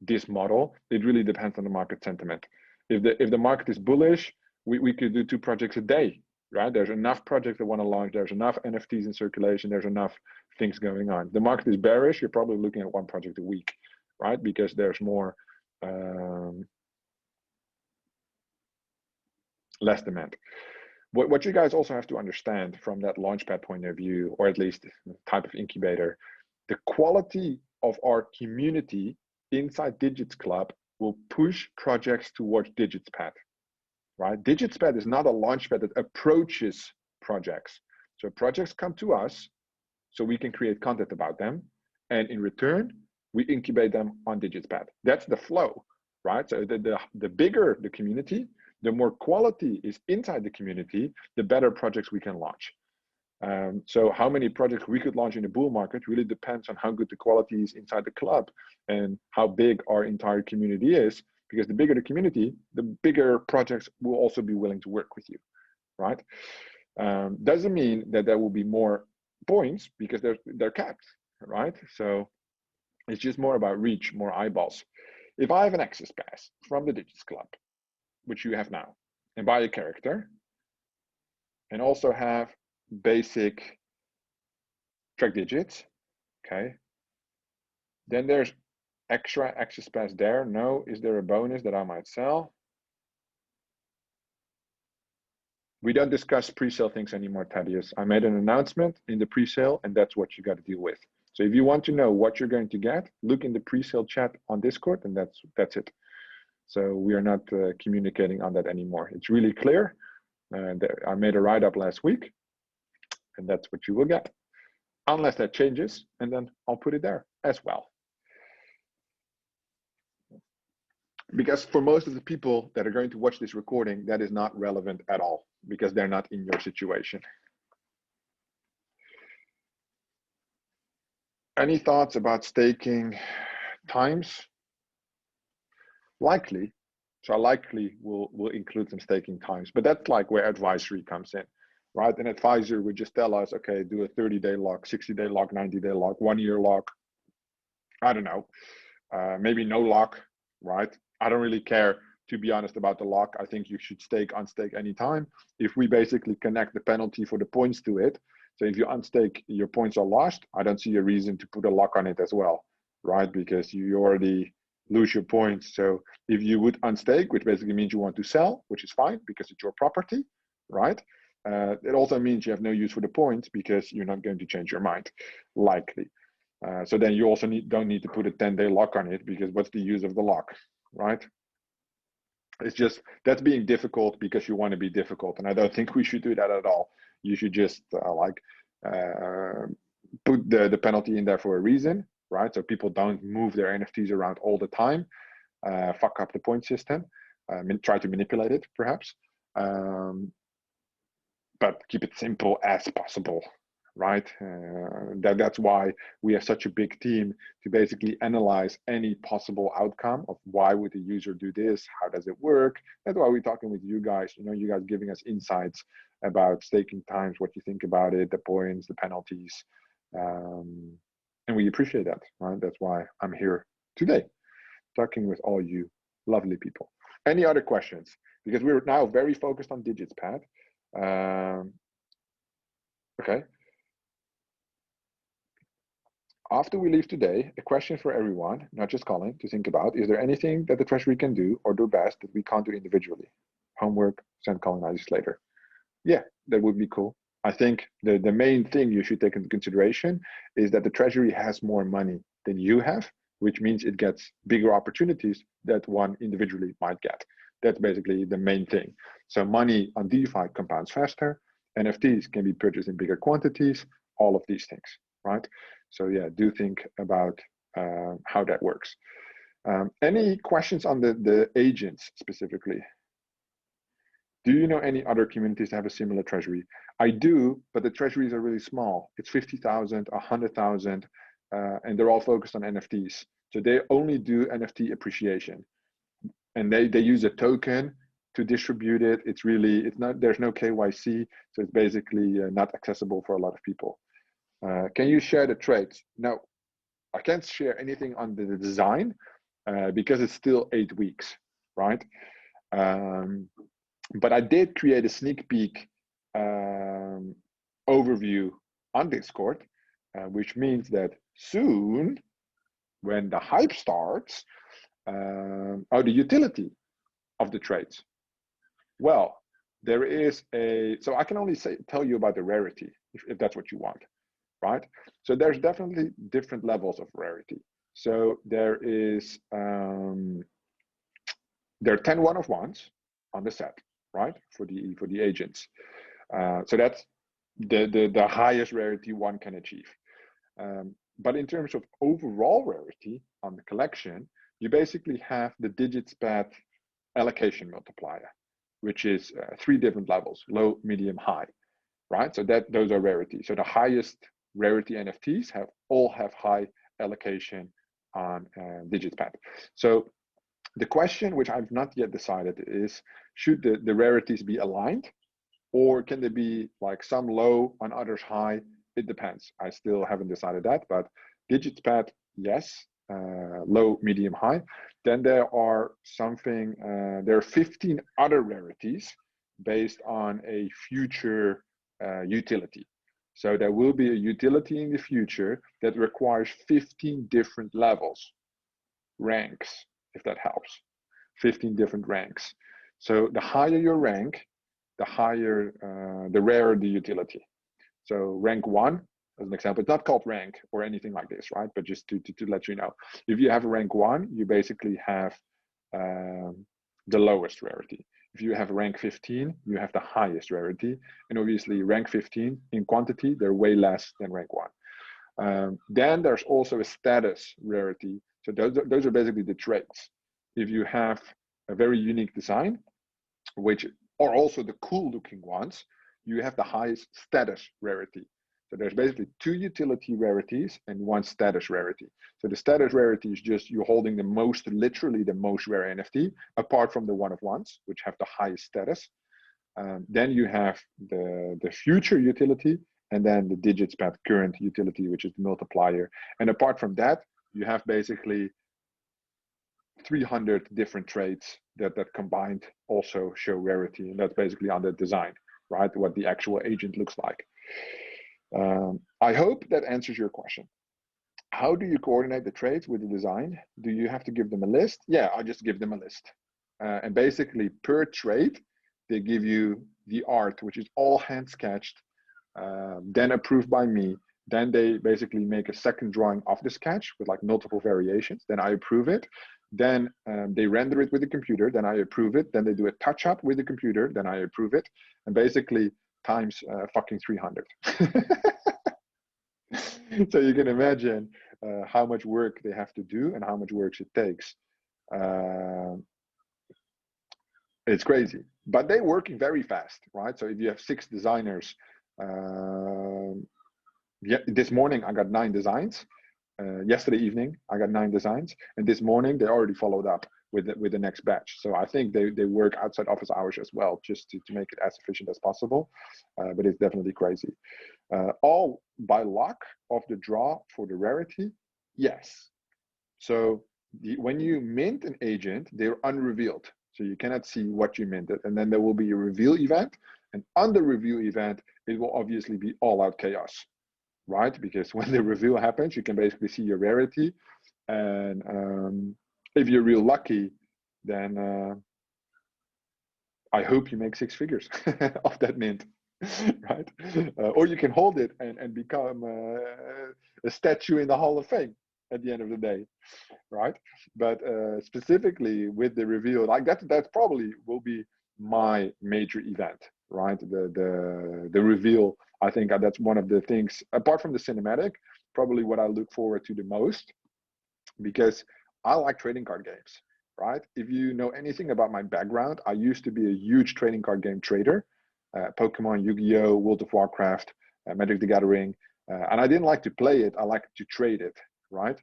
this model, it really depends on the market sentiment. If the market is bullish, we could do 2 projects a day, right? There's enough projects that want to launch. There's enough NFTs in circulation. There's enough things going on. The market is bearish. You're probably looking at 1 project a week, right? Because there's more less demand. What you guys also have to understand from that launchpad point of view, or at least the type of incubator, the quality of our community inside DigitsClub will push projects towards DigitsPad, right? DigitsPad is not a launchpad that approaches projects. So projects come to us so we can create content about them. And in return, we incubate them on DigitsPad. That's the flow, right? So the bigger the community, the more quality is inside the community, the better projects we can launch. So how many projects we could launch in the bull market really depends on how good the quality is inside the club and how big our entire community is, because the bigger the community, the bigger projects will also be willing to work with you, right? Doesn't mean that there will be more points because they're capped, right? So it's just more about reach, more eyeballs. If I have an access pass from the DigitsClub, which you have now, and buy a character, and also have basic track digits, okay, then there's extra access pass there. No, is there a bonus that I might sell? We don't discuss pre-sale things anymore, Thaddeus. I made an announcement in the pre-sale, and that's what you got to deal with. So if you want to know what you're going to get, look in the pre-sale chat on Discord, and that's it. So we are not communicating on that anymore. It's really clear. I made a write-up last week, and that's what you will get. Unless that changes, and then I'll put it there as well. Because for most of the people that are going to watch this recording, that is not relevant at all, because they're not in your situation. Any thoughts about staking times? Likely. So likely will include some staking times, but that's like where advisory comes in, right? An advisor would just tell us, okay, do a 30-day lock, 60-day lock, 90-day lock, 1-year lock. I don't know, maybe no lock, right? I don't really care, to be honest, about the lock. I think you should stake, unstake anytime. If we basically connect the penalty for the points to it, so if you unstake, your points are lost, I don't see a reason to put a lock on it as well, right? Because you already lose your points. So if you would unstake, which basically means you want to sell, which is fine because it's your property, right? It also means you have no use for the points because you're not going to change your mind, likely. So then you also don't need to put a 10-day lock on it, because what's the use of the lock, right? It's just, that's being difficult because you want to be difficult. And I don't think we should do that at all. You should just put the penalty in there for a reason, right? So people don't move their NFTs around all the time, fuck up the point system, try to manipulate it perhaps, but keep it simple as possible, right? That's why we have such a big team to basically analyze any possible outcome of why would the user do this, how does it work. That's why we're talking with you guys, you guys giving us insights about staking times, what you think about it, the points, the penalties, and we appreciate that, right? That's why I'm here today, talking with all you lovely people. Any other questions? Because we're now very focused on DigitsPad. Okay. After we leave today, a question for everyone, not just Colin, to think about: is there anything that the Treasury can do or do best that we can't do individually? Homework, send Colin ideas later. Yeah, that would be cool. I think the main thing you should take into consideration is that the Treasury has more money than you have, which means it gets bigger opportunities that one individually might get. That's basically the main thing. So money on DeFi compounds faster. NFTs can be purchased in bigger quantities, all of these things, right? So yeah, do think about how that works. Any questions on the agents specifically? Do you know any other communities that have a similar treasury? I do, but the treasuries are really small. It's 50,000, 100,000, and they're all focused on NFTs. So they only do NFT appreciation, and they use a token to distribute it. It's not, there's no KYC, so it's basically not accessible for a lot of people. Can you share the trades? No, I can't share anything on the design because it's still 8 weeks, right? But I did create a sneak peek overview on Discord, which means that soon, when the hype starts, the utility of the trades. Well, there is so I can only tell you about the rarity, if that's what you want, right? So there's definitely different levels of rarity. So there are 10 one-of-ones on the set, right? For the agents. So that's the highest rarity one can achieve. But in terms of overall rarity on the collection, you basically have the DigitsClub allocation multiplier, which is 3 different levels: low, medium, high, right? So those are rarity. So the highest rarity NFTs all have high allocation on DigitsClub. So the question, which I've not yet decided, is should the rarities be aligned, or can they be like some low on others high? It depends. I still haven't decided that, but DigitsClub, yes, low, medium, high. Then there are there are 15 other rarities based on a future utility. So there will be a utility in the future that requires 15 different levels, ranks, if that helps. 15 different ranks. So the higher your rank, the higher, the rarer the utility. So rank 1, as an example, it's not called rank or anything like this, right? But just to let you know, if you have a rank 1, you basically have the lowest rarity. If you have rank 15, you have the highest rarity. And obviously rank 15 in quantity, they're way less than rank 1. Then there's also a status rarity. So those are basically the traits. If you have a very unique design, which are also the cool looking ones, you have the highest status rarity. So there's basically 2 utility rarities and 1 status rarity. So the status rarity is just you holding literally the most rare NFT, apart from the one-of-ones, which have the highest status. Then you have the future utility, and then the DigitsClub current utility, which is the multiplier. And apart from that, you have basically 300 different traits that combined also show rarity, and that's basically on the design, right? What the actual agent looks like. I hope that answers your question. How do you coordinate the traits with the design? Do you have to give them a list? Yeah, I just give them a list. And basically per trait, they give you the art, which is all hand sketched, then approved by me. Then they basically make a second drawing of the sketch with like multiple variations. Then I approve it. Then they render it with the computer. Then I approve it. Then they do a touch up with the computer. Then I approve it. And basically times fucking 300. So you can imagine how much work they have to do and how much work it takes. It's crazy, but they're working very fast, right? So if you have 6 designers, yeah, this morning I got 9 designs. Yesterday evening I got 9 designs, and this morning they already followed up with the next batch. So I think they work outside office hours as well, just to make it as efficient as possible. But it's definitely crazy. All by luck of the draw for the rarity, yes. So when you mint an agent, they're unrevealed. So you cannot see what you minted. And then there will be a reveal event. And on the reveal event, it will obviously be all out chaos, right? Because when the reveal happens, you can basically see your rarity. And if you're real lucky, then I hope you make 6 figures off that mint, right? Or you can hold it and become a statue in the Hall of Fame at the end of the day, right? But specifically with the reveal, like that's probably will be my major event. right? The reveal. I think that's one of the things, apart from the cinematic, probably what I look forward to the most, because I like trading card games, right? If you know anything about my background, I used to be a huge trading card game trader, Pokemon, Yu-Gi-Oh, World of Warcraft, Magic the Gathering, and I didn't like to play it, I like to trade it, right?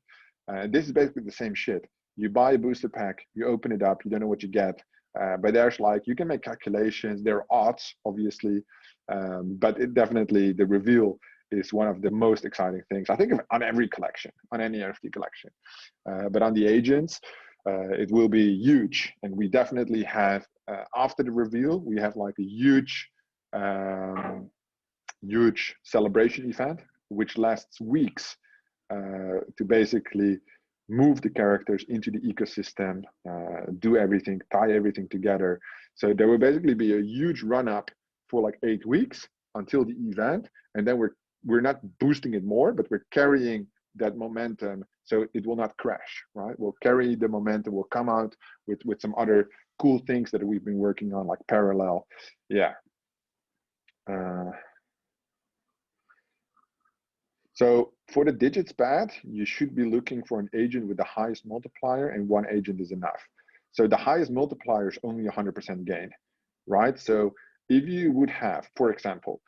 This is basically the same shit. You buy a booster pack, you open it up, you don't know what you get, but there's like, you can make calculations, there are odds, obviously, but it definitely, the reveal is one of the most exciting things, I think, on every collection, on any NFT collection. But on the agents, it will be huge. And we definitely have, after the reveal, we have like a huge, huge celebration event, which lasts weeks, to basically move the characters into the ecosystem, do everything, tie everything together. So there will basically be a huge run up for like 8 weeks until the event. And then we're not boosting it more, but we're carrying that momentum so it will not crash, right? We'll carry the momentum, we'll come out with some other cool things that we've been working on, like parallel. Yeah. So for the digits pad, you should be looking for an agent with the highest multiplier, and one agent is enough. So the highest multiplier is only 100% gain, right? So if you would have, for example,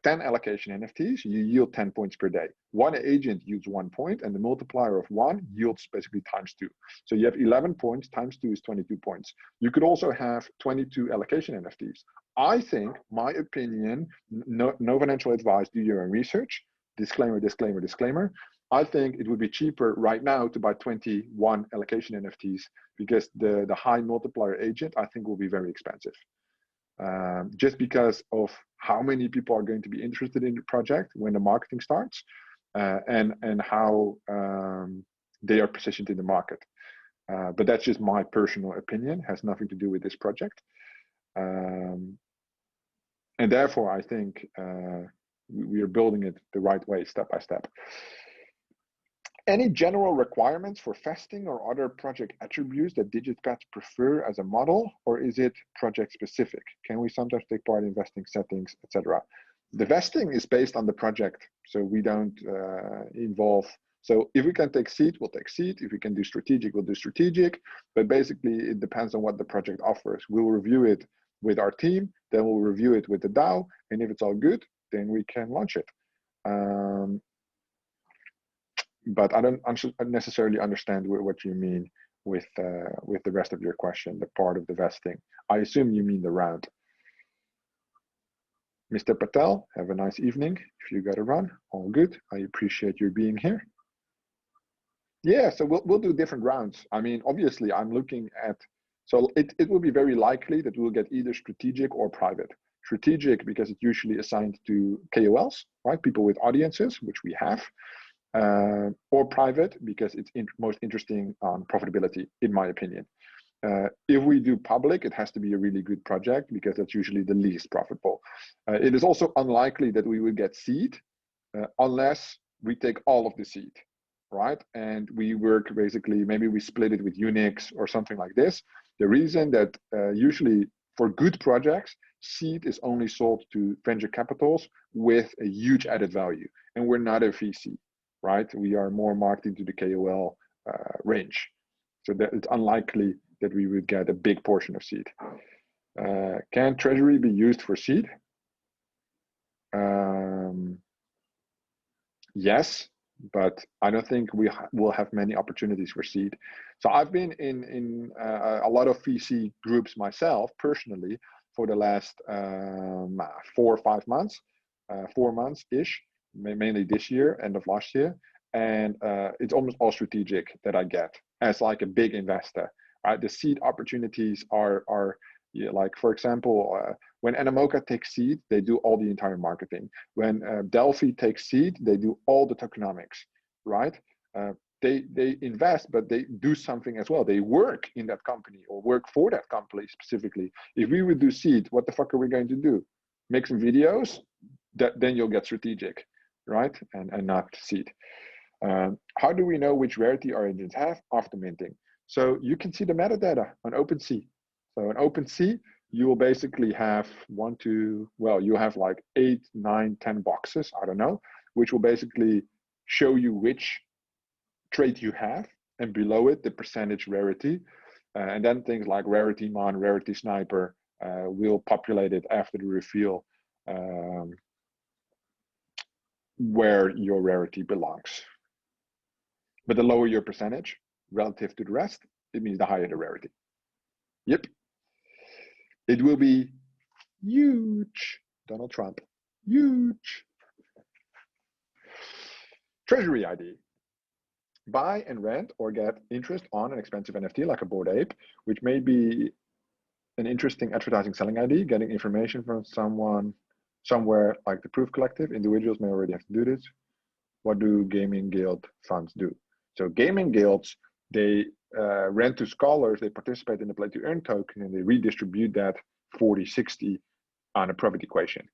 10 allocation NFTs, you yield 10 points per day. One agent yields 1 point, and the multiplier of 1 yields basically times 2. So you have 11 points, times 2 is 22 points. You could also have 22 allocation NFTs. I think, my opinion, no financial advice, do your own research. Disclaimer, disclaimer, disclaimer. I think it would be cheaper right now to buy 21 allocation NFTs, because the high multiplier agent, I think, will be very expensive. Just because of how many people are going to be interested in the project when the marketing starts, and how they are positioned in the market. But that's just my personal opinion, has nothing to do with this project. And therefore, I think we are building it the right way, step by step. Any general requirements for vesting or other project attributes that DigitsClub prefer as a model, or is it project specific? Can we sometimes take part in vesting settings, etc.? The vesting is based on the project, so we don't involve. So if we can take seed, we'll take seed. If we can do strategic, we'll do strategic. But basically, it depends on what the project offers. We'll review it with our team, then we'll review it with the DAO, and if it's all good, then we can launch it. But I don't necessarily understand what you mean with the rest of your question, the part of the vesting. I assume you mean the round. Mr. Patel, have a nice evening. If you got to run, all good. I appreciate your being here. Yeah, so we'll do different rounds. I mean, obviously, I'm looking at, so it will be very likely that we'll get either strategic or private. Strategic because it's usually assigned to KOLs, right? People with audiences, which we have. Or private because it's most interesting on profitability, in my opinion. If we do public, it has to be a really good project because that's usually the least profitable. It is also unlikely that we would get seed unless we take all of the seed, right? And we work basically, maybe we split it with Unix or something like this. The reason that usually for good projects, seed is only sold to venture capitals with a huge added value, and we're not a VC. Right, we are more marked into the KOL range, so that it's unlikely that we would get a big portion of seed. Can treasury be used for seed? Yes, but I don't think we will have many opportunities for seed. So I've been in a lot of VC groups myself personally for the last 4 or 5 months, 4 months-ish. Mainly this year, end of last year, and it's almost all strategic that I get as like a big investor. Right, the seed opportunities are yeah, like for example, when Animoca takes seed, they do all the entire marketing. When Delphi takes seed, they do all the tokenomics. Right, they invest, but they do something as well. They work in that company or work for that company specifically. If we would do seed, what the fuck are we going to do? Make some videos? Then you'll get strategic. Right, and not seed. How do we know which rarity our agents have after minting? So you can see the metadata on OpenSea. So on OpenSea, you will basically have you have like 8, 9, 10 boxes, I don't know, which will basically show you which trait you have, and below it, the percentage rarity. And then things like Rarity Mon, Rarity Sniper will populate it after the reveal where your rarity belongs. But the lower your percentage relative to the rest, it means the higher the rarity. Yep. It will be huge. Donald Trump, huge. Treasury ID. Buy and rent or get interest on an expensive NFT like a Bored Ape, which may be an interesting advertising selling ID, getting information from someone somewhere like the Proof Collective. Individuals may already have to do this. What do gaming guild funds do? So gaming guilds, they rent to scholars, they participate in the play to earn token, and they redistribute that 40-60 on a profit equation.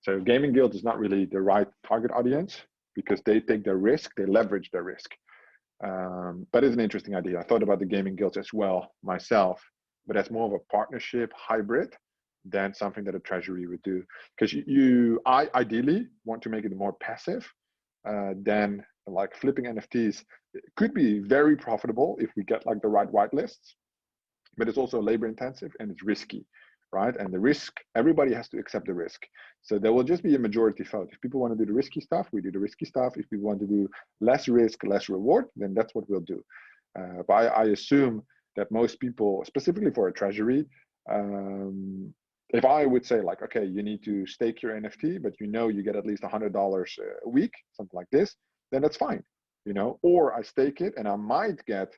So gaming guild is not really the right target audience because they take their risk, they leverage their risk. But it's an interesting idea. I thought about the gaming guilds as well myself, but that's more of a partnership hybrid than something that a treasury would do. Because I ideally want to make it more passive than like flipping NFTs. It could be very profitable if we get like the right whitelists, but it's also labor intensive and it's risky, right? And the risk, everybody has to accept the risk. So there will just be a majority vote. If people want to do the risky stuff, we do the risky stuff. If we want to do less risk, less reward, then that's what we'll do. But I assume that most people, specifically for a treasury, if I would say like, okay, you need to stake your NFT, but you know you get at least $100 a week, something like this, then that's fine, you know. Or I stake it and I might get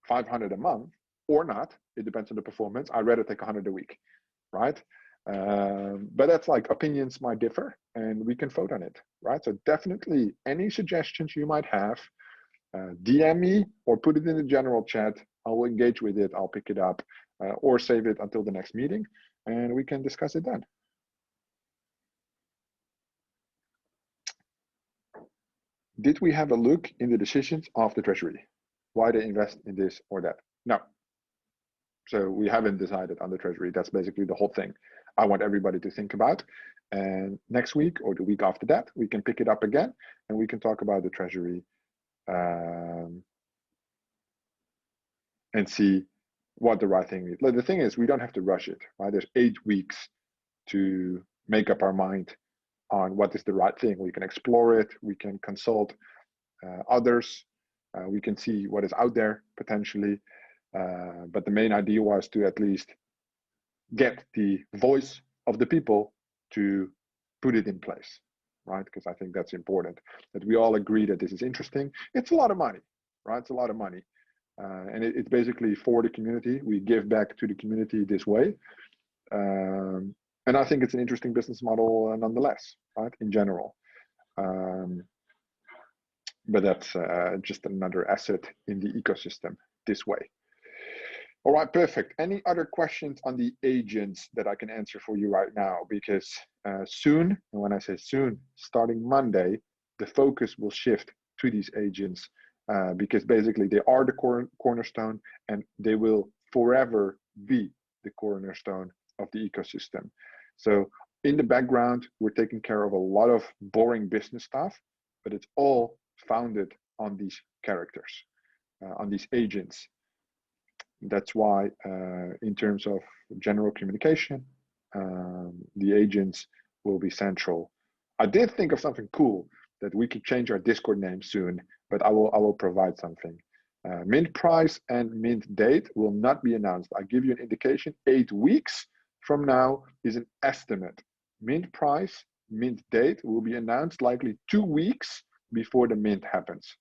500 a month or not. It depends on the performance. I'd rather take 100 a week, right? But that's like opinions might differ and we can vote on it, right? So definitely any suggestions you might have, DM me or put it in the general chat. I will engage with it. I'll pick it up or save it until the next meeting and we can discuss it then. Did we have a look in the decisions of the treasury? Why they invest in this or that? No. So we haven't decided on the treasury. That's basically the whole thing I want everybody to think about. And next week or the week after that, we can pick it up again and we can talk about the treasury and see what the right thing is. Like, the thing is, we don't have to rush it, right? There's 8 weeks to make up our mind on what is the right thing. We can explore it. We can consult others. We can see what is out there potentially. But the main idea was to at least get the voice of the people to put it in place, right? Because I think that's important, that we all agree that this is interesting. It's a lot of money, right? It's a lot of money. And it's basically for the community. We give back to the community this way. And I think it's an interesting business model nonetheless, right, in general. But that's just another asset in the ecosystem this way. All right, perfect. Any other questions on the agents that I can answer for you right now? Because soon, and when I say soon, starting Monday, the focus will shift to these agents because basically they are the cornerstone and they will forever be the cornerstone of the ecosystem. So in the background, we're taking care of a lot of boring business stuff, but it's all founded on these characters, on these agents. That's why in terms of general communication, the agents will be central. I did think of something cool that we could change our Discord name soon, but I will provide something. Mint price and mint date will not be announced. I give you an indication. 8 weeks from now is an estimate. Mint price, mint date will be announced likely 2 weeks before the mint happens.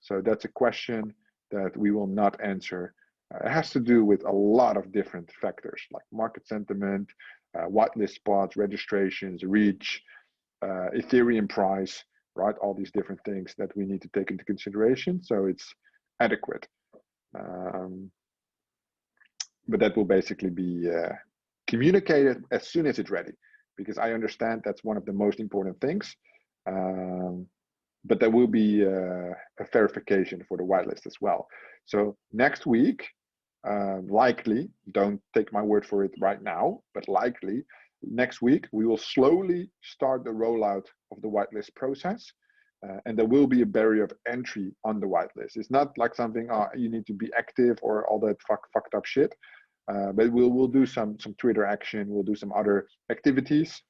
So that's a question that we will not answer. It has to do with a lot of different factors like market sentiment, whitelist spots, registrations, reach, Ethereum price, right? All these different things that we need to take into consideration. So it's adequate. But that will basically be communicated as soon as it's ready, because I understand that's one of the most important things. But there will be a verification for the whitelist as well. So next week, likely, don't take my word for it right now, but likely next week, we will slowly start the rollout of the whitelist process. And there will be a barrier of entry on the whitelist. It's not like something, you need to be active or all that fucked up shit. But we'll do some Twitter action. We'll do some other activities,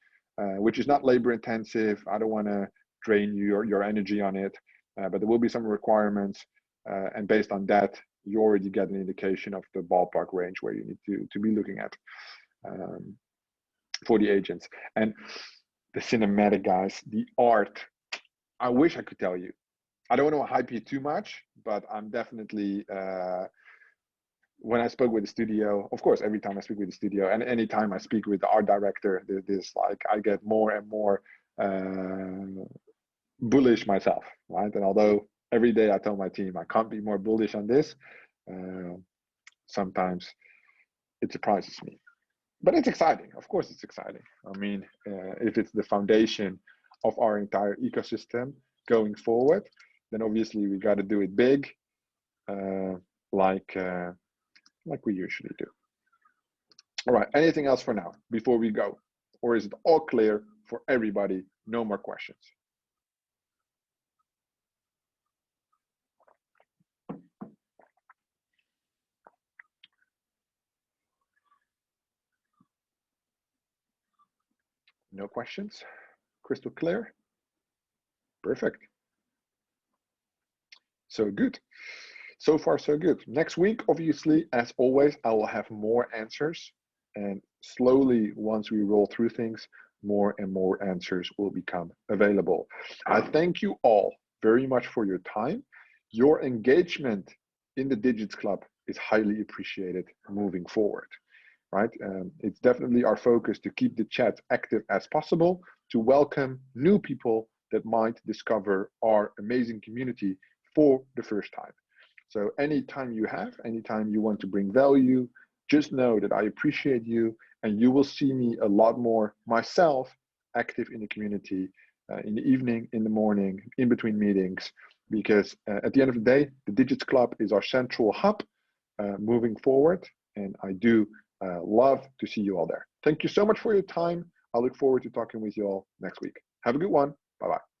which is not labor intensive. I don't want to drain your energy on it, but there will be some requirements. And based on that, you already get an indication of the ballpark range where you need to be looking at for the agents. And the cinematic, guys, the art, I wish I could tell you. I don't want to hype you too much, but I'm definitely, when I spoke with the studio, of course, every time I speak with the studio and anytime I speak with the art director, this like, I get more and more bullish myself, right? And although every day I tell my team, I can't be more bullish on this, sometimes it surprises me. But it's exciting. Of course, it's exciting. I mean, if it's the foundation of our entire ecosystem going forward, then obviously we got to do it big, like we usually do. All right. Anything else for now before we go, or is it all clear for everybody? No more questions. No questions? Crystal clear? Perfect. So good. So far, so good. Next week, obviously, as always, I will have more answers. And slowly, once we roll through things, more and more answers will become available. I thank you all very much for your time. Your engagement in the Digits Club is highly appreciated moving forward. Right? It's definitely our focus to keep the chat active as possible, to welcome new people that might discover our amazing community for the first time. So anytime you want to bring value, just know that I appreciate you, and you will see me a lot more myself active in the community in the evening, in the morning, in between meetings, because at the end of the day, the Digits Club is our central hub moving forward, and I do love to see you all there. Thank you so much for your time. I look forward to talking with you all next week. Have a good one. Bye-bye.